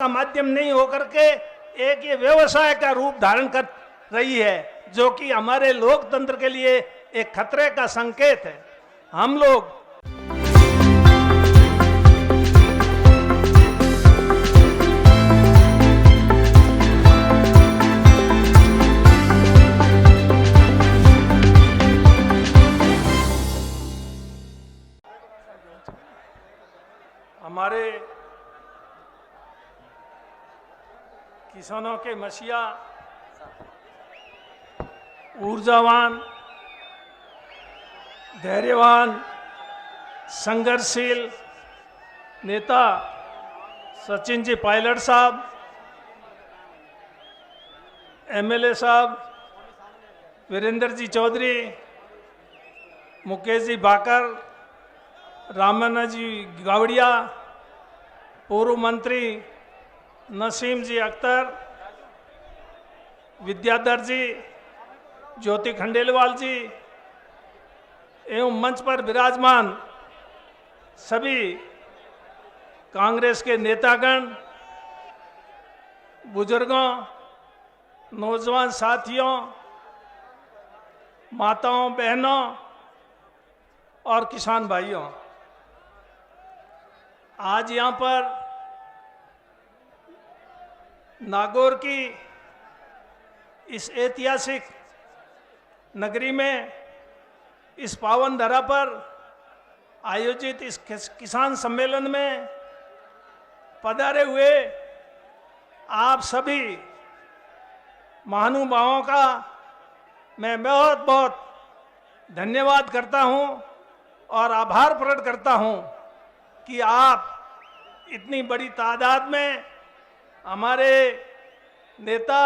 का माध्यम नहीं होकर के एक ये व्यवसाय का रूप धारण कर रही है, जो कि हमारे लोकतंत्र के लिए एक खतरे का संकेत है। हम लोग हमारे किसानों के मसीहा, ऊर्जावान, धैर्यवान, संघर्षशील नेता सचिन जी पायलट साहब, एमएलए साहब वीरेंद्र जी चौधरी, मुकेश जी बाकर, रामन्ना जी गावड़िया, पूर्व मंत्री नसीम जी अख्तर, विद्याधर जी, ज्योति खंडेलवाल जी एवं मंच पर विराजमान सभी कांग्रेस के नेतागण, बुजुर्गों, नौजवान साथियों, माताओं, बहनों और किसान भाइयों, आज यहाँ पर नागौर की इस ऐतिहासिक नगरी में इस पावन धरा पर आयोजित इस किसान सम्मेलन में पधारे हुए आप सभी महानुभावों का मैं बहुत बहुत धन्यवाद करता हूं और आभार प्रकट करता हूं कि आप इतनी बड़ी तादाद में हमारे नेता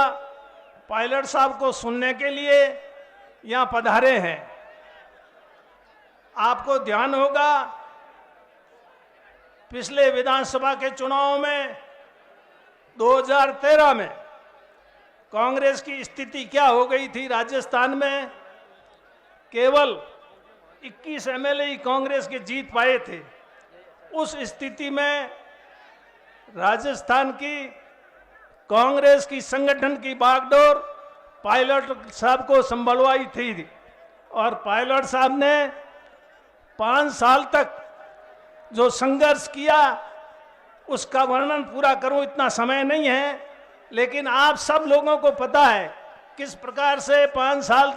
पायलट साहब को सुनने के लिए यहाँ पधारे हैं। आपको ध्यान होगा, पिछले विधानसभा के चुनाव में 2013 में कांग्रेस की स्थिति क्या हो गई थी। राजस्थान में केवल 21 एमएलए ही कांग्रेस के जीत पाए थे। उस स्थिति में राजस्थान की कांग्रेस की संगठन की बागडोर पायलट साहब को संभलवाई थी और पायलट साहब ने 5 साल तक जो संघर्ष किया उसका वर्णन पूरा करूं इतना समय नहीं है, लेकिन आप सब लोगों को पता है किस प्रकार से 5 साल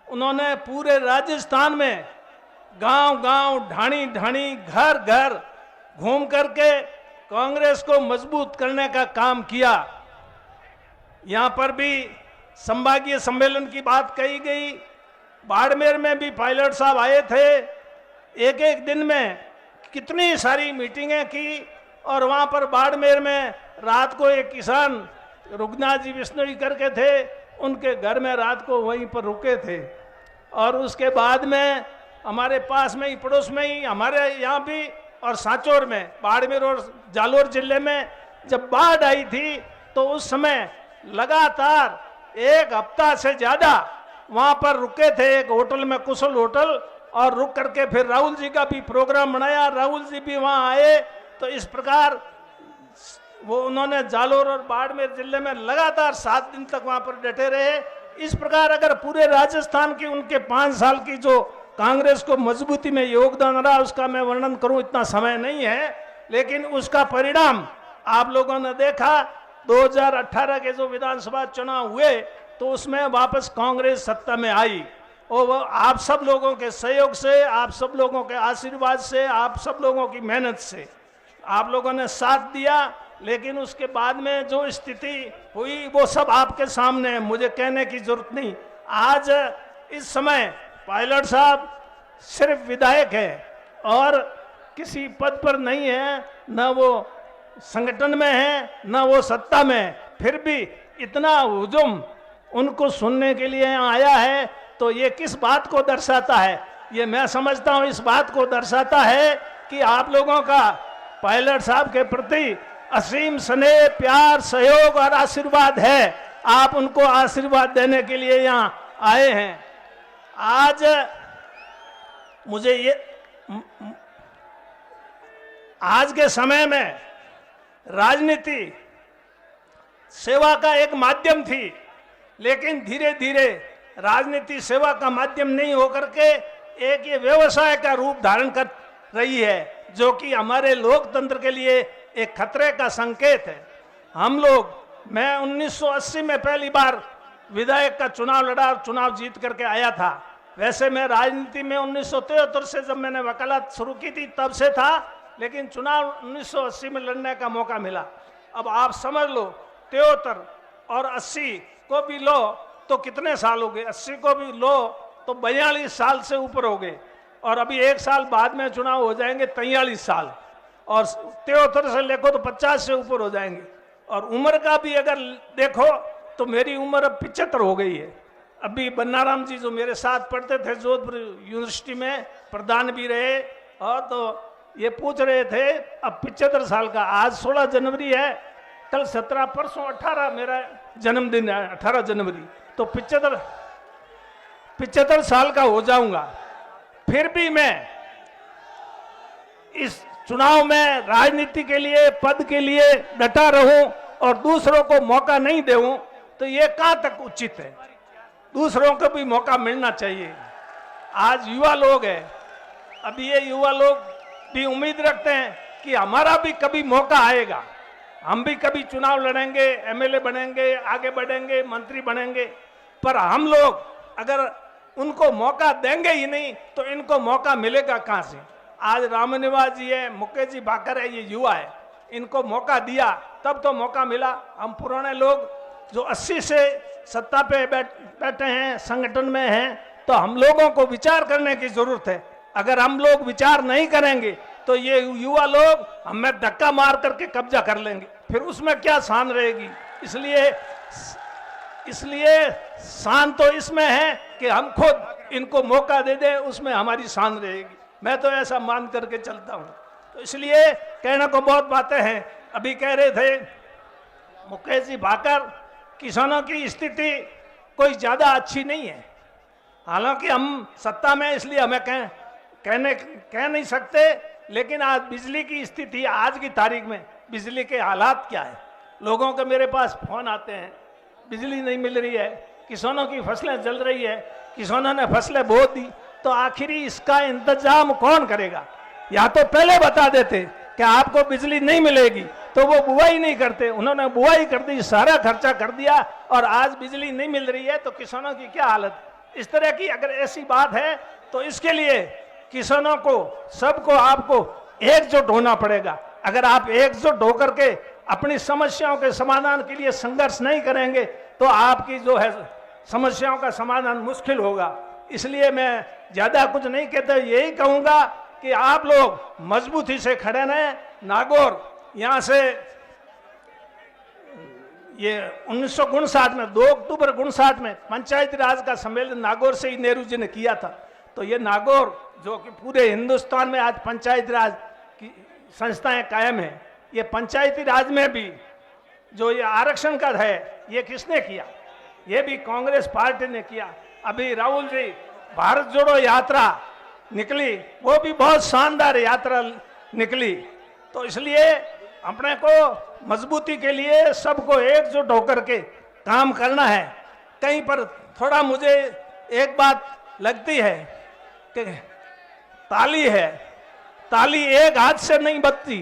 उन्होंने पूरे राजस्थान में गांव-गांव, ढाणी-ढाणी, घर-घर घूम करके कांग्रेस को मजबूत करने का काम किया। यहाँ पर भी संभागीय सम्मेलन की बात कही गई। बाड़मेर में भी पायलट साहब आए थे। एक एक दिन में कितनी सारी मीटिंगें की और वहाँ पर बाड़मेर में रात को एक किसान रुगनाथ जी विष्णु करके थे, उनके घर में रात को वहीं पर रुके थे। और उसके बाद में हमारे पास में ही, पड़ोस में ही, हमारे यहाँ भी और सांचौर में, बाड़मेर और जालोर जिले में जब बाढ़ आई थी तो उस समय लगातार 1 हफ्ता से ज्यादा वहां पर रुके थे एक होटल में, कुशल होटल, और रुक करके फिर राहुल जी का भी प्रोग्राम बनाया, राहुल जी भी वहां आए। तो इस प्रकार वो उन्होंने जालोर और बाड़मेर जिले में लगातार 7 दिन तक वहां पर डटे रहे। इस प्रकार अगर पूरे राजस्थान की उनके 5 साल की जो कांग्रेस को मजबूती में योगदान रहा उसका मैं वर्णन करूं इतना समय नहीं है, लेकिन उसका परिणाम आप लोगों ने देखा। 2018 के जो विधानसभा चुनाव हुए तो उसमें वापस कांग्रेस सत्ता में आई और वो आप सब लोगों के सहयोग से, आप सब लोगों के आशीर्वाद से, आप सब लोगों की मेहनत से आप लोगों ने साथ दिया। लेकिन उसके बाद में जो स्थिति हुई वो सब आपके सामने है, मुझे कहने की जरूरत नहीं। आज इस समय पायलट साहब सिर्फ विधायक है और किसी पद पर नहीं है, न वो संगठन में है न वो सत्ता में, फिर भी इतना हुजूम उनको सुनने के लिए आया है। तो ये किस बात को दर्शाता है? ये मैं समझता हूँ इस बात को दर्शाता है कि आप लोगों का पायलट साहब के प्रति असीम स्नेह, प्यार, सहयोग और आशीर्वाद है। आप उनको आशीर्वाद देने के लिए यहाँ आए हैं। आज मुझे ये आज के समय में राजनीति सेवा का एक माध्यम थी, लेकिन धीरे धीरे राजनीति सेवा का माध्यम नहीं होकर के एक ये व्यवसाय का रूप धारण कर रही है, जो कि हमारे लोकतंत्र के लिए एक खतरे का संकेत है। हम लोग, मैं 1980 में पहली बार विधायक का चुनाव लड़ा और चुनाव जीत करके आया था। वैसे मैं राजनीति में 1973 से जब मैंने वकालत शुरू की थी तब से था, लेकिन चुनाव 1980 में लड़ने का मौका मिला। अब आप समझ लो 73 और 80 को भी लो तो कितने साल हो गए, 80 को भी लो तो 42 साल से ऊपर हो गए, और अभी एक साल बाद में चुनाव हो जाएंगे 43 साल, और 73 से लेखो तो 50 से ऊपर हो जाएंगे। और उम्र का भी अगर देखो तो मेरी उम्र अब 75 हो गई है। अभी बन्नाराम जी जो मेरे साथ पढ़ते थे जोधपुर यूनिवर्सिटी में, प्रधान भी रहे, और तो ये पूछ रहे थे अब 75 साल का, आज 16 जनवरी है, कल 17, परसों 18 मेरा जन्मदिन है, 18 जनवरी, तो 75 साल का हो जाऊंगा। फिर भी मैं इस चुनाव में राजनीति के लिए, पद के लिए डटा रहूं और दूसरों को मौका नहीं दूं, तो ये कहां तक उचित है? दूसरों को भी मौका मिलना चाहिए। आज युवा लोग हैं, अब ये युवा लोग भी उम्मीद रखते हैं कि हमारा भी कभी मौका आएगा, हम भी कभी चुनाव लड़ेंगे, एमएलए बनेंगे, आगे बढ़ेंगे, मंत्री बनेंगे। पर हम लोग अगर उनको मौका देंगे ही नहीं तो इनको मौका मिलेगा कहां से? आज रामनिवास जी है, मुकेश जी भाकर है, ये युवा है, इनको मौका दिया तब तो मौका मिला। हम पुराने लोग जो 80 से सत्ता पे बैठे हैं, संगठन में हैं, तो हम लोगों को विचार करने की जरूरत है। अगर हम लोग विचार नहीं करेंगे तो ये युवा लोग हमें धक्का मार करके कब्जा कर लेंगे, फिर उसमें क्या शान रहेगी? इसलिए शान तो इसमें है कि हम खुद इनको मौका दे दें, उसमें हमारी शान रहेगी। मैं तो ऐसा मान करके चलता हूं। तो इसलिए कहने को बहुत बातें हैं। अभी कह रहे थे मुकेश जी भाकर, किसानों की स्थिति कोई ज्यादा अच्छी नहीं है। हालांकि हम सत्ता में, इसलिए हमें कह नहीं सकते, लेकिन आज बिजली की स्थिति, आज की तारीख में बिजली के हालात क्या है? लोगों के मेरे पास फोन आते हैं, बिजली नहीं मिल रही है, किसानों की फसलें जल रही है, किसानों ने फसलें बो दी, तो आखिरी इसका इंतजाम कौन करेगा? या तो पहले बता देते कि आपको बिजली नहीं मिलेगी, तो वो बुआई नहीं करते। उन्होंने बुआई कर दी, सारा खर्चा कर दिया, और आज बिजली नहीं मिल रही है तो किसानों की क्या हालत? इस तरह की अगर ऐसी बात है तो इसके लिए किसानों को, सबको, आपको एकजुट होना पड़ेगा। अगर आप एकजुट होकर के अपनी समस्याओं के समाधान के लिए संघर्ष नहीं करेंगे तो आपकी जो है समस्याओं का समाधान मुश्किल होगा। इसलिए मैं ज्यादा कुछ नहीं कहता, यही कहूंगा कि आप लोग मजबूती से खड़े रहें। नागौर यहां से ये 1959 में 2 अक्टूबर 1959 में पंचायती राज का सम्मेलन नागौर से ही नेहरू जी ने किया था। तो ये नागौर जो कि पूरे हिंदुस्तान में आज पंचायती राज की संस्थाएं कायम है, ये पंचायती राज में भी जो ये आरक्षण का है, ये किसने किया? ये भी कांग्रेस पार्टी ने किया। अभी राहुल जी भारत जोड़ो यात्रा निकली, वो भी बहुत शानदार यात्रा निकली। तो इसलिए अपने को मजबूती के लिए सबको एकजुट होकर के काम करना है। कहीं पर थोड़ा मुझे एक बात लगती है कि ताली है, ताली एक हाथ से नहीं बजती,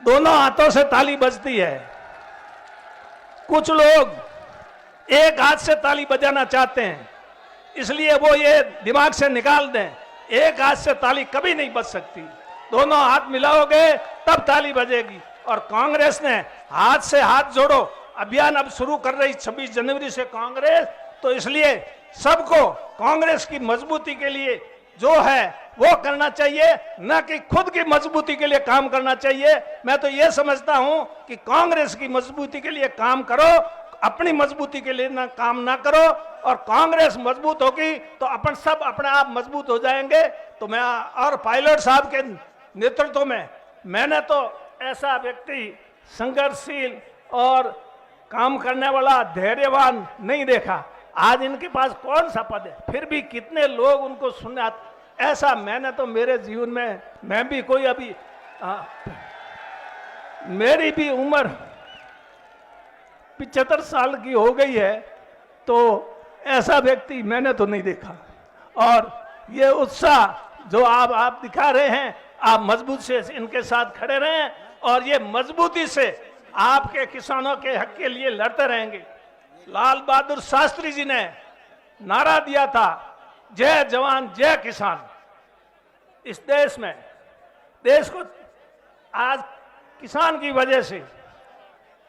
दोनों हाथों से ताली बजती है। कुछ लोग एक हाथ से ताली बजाना चाहते हैं, इसलिए वो ये दिमाग से निकाल दें, एक हाथ से ताली कभी नहीं बज सकती, दोनों हाथ मिलाओगे तब ताली बजेगी। और कांग्रेस ने हाथ से हाथ जोड़ो अभियान अब शुरू कर रही 26 जनवरी से कांग्रेस, तो इसलिए सबको कांग्रेस की मजबूती के लिए जो है वो करना चाहिए, न कि खुद की मजबूती के लिए काम करना चाहिए। मैं तो ये समझता हूं कि कांग्रेस की मजबूती के लिए काम करो, अपनी मजबूती के लिए ना काम ना करो। और कांग्रेस मजबूत होगी तो अपन सब अपने आप मजबूत हो जाएंगे। तो मैं और पायलट साहब के नेतृत्व में, मैंने तो ऐसा व्यक्ति संघर्षशील और काम करने वाला, धैर्यवान नहीं देखा। आज इनके पास कौन सा पद है, फिर भी कितने लोग उनको सुनने आते, ऐसा मैंने तो मेरे जीवन में, मैं भी कोई अभी मेरी भी उम्र 75 साल की हो गई है, तो ऐसा व्यक्ति मैंने तो नहीं देखा। और ये उत्साह जो आप दिखा रहे हैं, आप मजबूत से इनके साथ खड़े रहें और ये मजबूती से आपके किसानों के हक के लिए लड़ते रहेंगे। लाल बहादुर शास्त्री जी ने नारा दिया था, जय जवान जय किसान। इस देश में, देश को आज किसान की वजह से,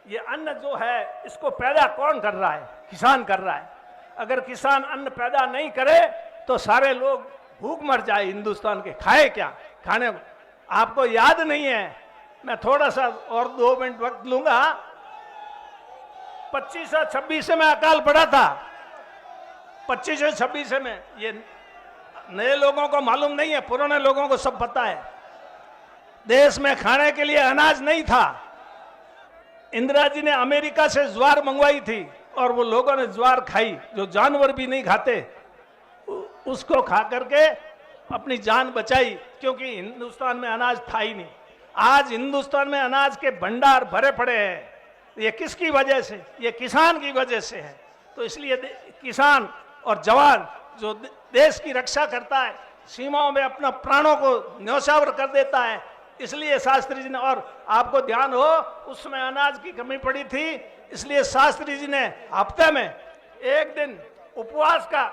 ये अन्न जो है इसको पैदा कौन कर रहा है? किसान कर रहा है। अगर किसान अन्न पैदा नहीं करे तो सारे लोग भूख मर जाए हिंदुस्तान के, खाए क्या? खाने आपको याद नहीं है, मैं थोड़ा सा और 2 मिनट वक्त लूंगा। 25 और 26 में अकाल पड़ा था, 25 और 26 में। ये नए लोगों को मालूम नहीं है, पुराने लोगों को सब पता है। देश में खाने के लिए अनाज नहीं था। इंदिरा जी ने अमेरिका से ज्वार मंगवाई थी और वो लोगों ने ज्वार खाई, जो जानवर भी नहीं खाते, उसको खा करके अपनी जान बचाई, क्योंकि हिंदुस्तान में अनाज था ही नहीं। आज हिंदुस्तान में अनाज के भंडार भरे पड़े हैं। ये किसकी वजह से? ये किसान की वजह से है। तो इसलिए किसान और जवान जो देश की रक्षा करता है, सीमाओं में अपना प्राणों को न्यौछावर कर देता है, इसलिए शास्त्री जी ने, और आपको ध्यान हो उसमें अनाज की कमी पड़ी थी, इसलिए शास्त्री जी ने हफ्ते में 1 दिन उपवास का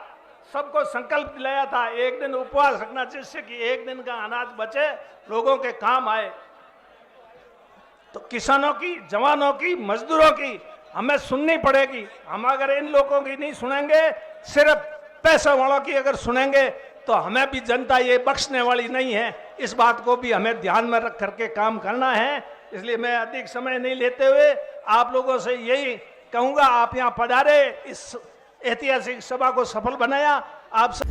सबको संकल्प दिलाया था। 1 दिन उपवास रखना, जिससे कि 1 दिन का अनाज बचे, लोगों के काम आए। तो किसानों की, जवानों की, मजदूरों की हमें सुननी पड़ेगी। हम अगर इन लोगों की नहीं सुनेंगे, सिर्फ पैसे वालों की अगर सुनेंगे, तो हमें भी जनता ये बख्शने वाली नहीं है। इस बात को भी हमें ध्यान में रख करके काम करना है। इसलिए मैं अधिक समय नहीं लेते हुए आप लोगों से यही कहूंगा, आप यहाँ पधारे, इस ऐतिहासिक सभा को सफल बनाया। आप सब